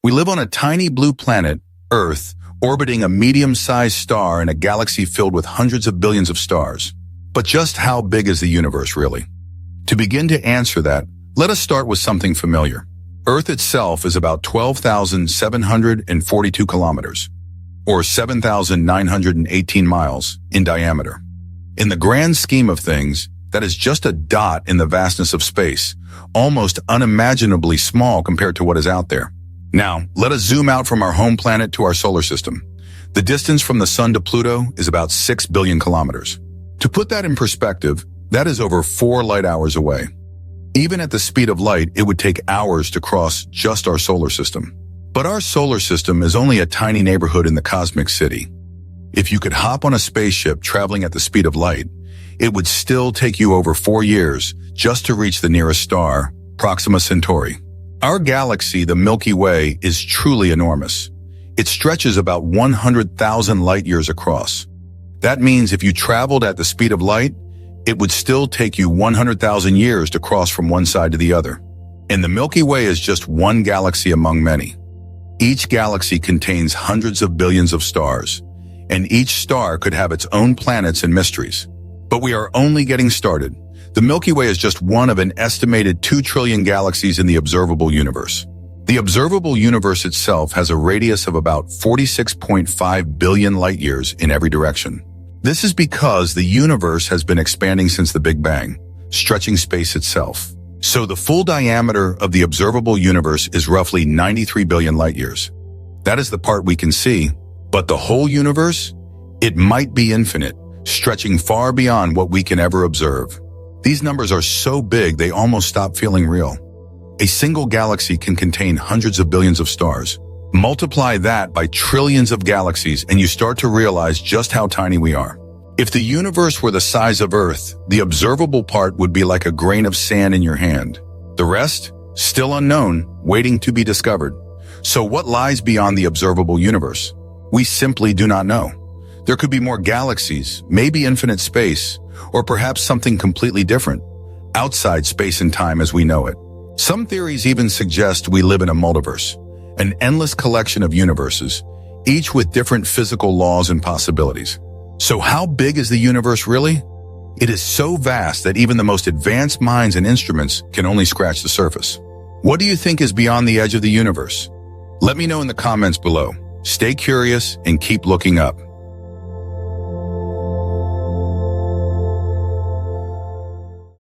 We live on a tiny blue planet, Earth, orbiting a medium-sized star in a galaxy filled with hundreds of billions of stars. But just how big is the universe, really? To begin to answer that, let us start with something familiar. Earth itself is about 12,742 kilometers, or 7,918 miles, in diameter. In the grand scheme of things, that is just a dot in the vastness of space, almost unimaginably small compared to what is out there. Now, let us zoom out from our home planet to our solar system. The distance from the Sun to Pluto is about 6 billion kilometers. To put that in perspective, that is over 4 light hours away. Even at the speed of light, it would take hours to cross just our solar system. But our solar system is only a tiny neighborhood in the cosmic city. If you could hop on a spaceship traveling at the speed of light, it would still take you over 4 years just to reach the nearest star, Proxima Centauri. Our galaxy, the Milky Way, is truly enormous. It stretches about 100,000 light years across. That means if you traveled at the speed of light, it would still take you 100,000 years to cross from one side to the other. And the Milky Way is just one galaxy among many. Each galaxy contains hundreds of billions of stars, and each star could have its own planets and mysteries. But we are only getting started. The Milky Way is just one of an estimated 2 trillion galaxies in the observable universe. The observable universe itself has a radius of about 46.5 billion light years in every direction. This is because the universe has been expanding since the Big Bang, stretching space itself. So the full diameter of the observable universe is roughly 93 billion light years. That is the part we can see, but the whole universe? It might be infinite, stretching far beyond what we can ever observe. These numbers are so big they almost stop feeling real. A single galaxy can contain hundreds of billions of stars. Multiply that by trillions of galaxies and you start to realize just how tiny we are. If the universe were the size of Earth, the observable part would be like a grain of sand in your hand. The rest, still unknown, waiting to be discovered. So what lies beyond the observable universe? We simply do not know. There could be more galaxies, maybe infinite space, or perhaps something completely different, outside space and time as we know it. Some theories even suggest we live in a multiverse, an endless collection of universes, each with different physical laws and possibilities. So how big is the universe really? It is so vast that even the most advanced minds and instruments can only scratch the surface. What do you think is beyond the edge of the universe? Let me know in the comments below. Stay curious and keep looking up.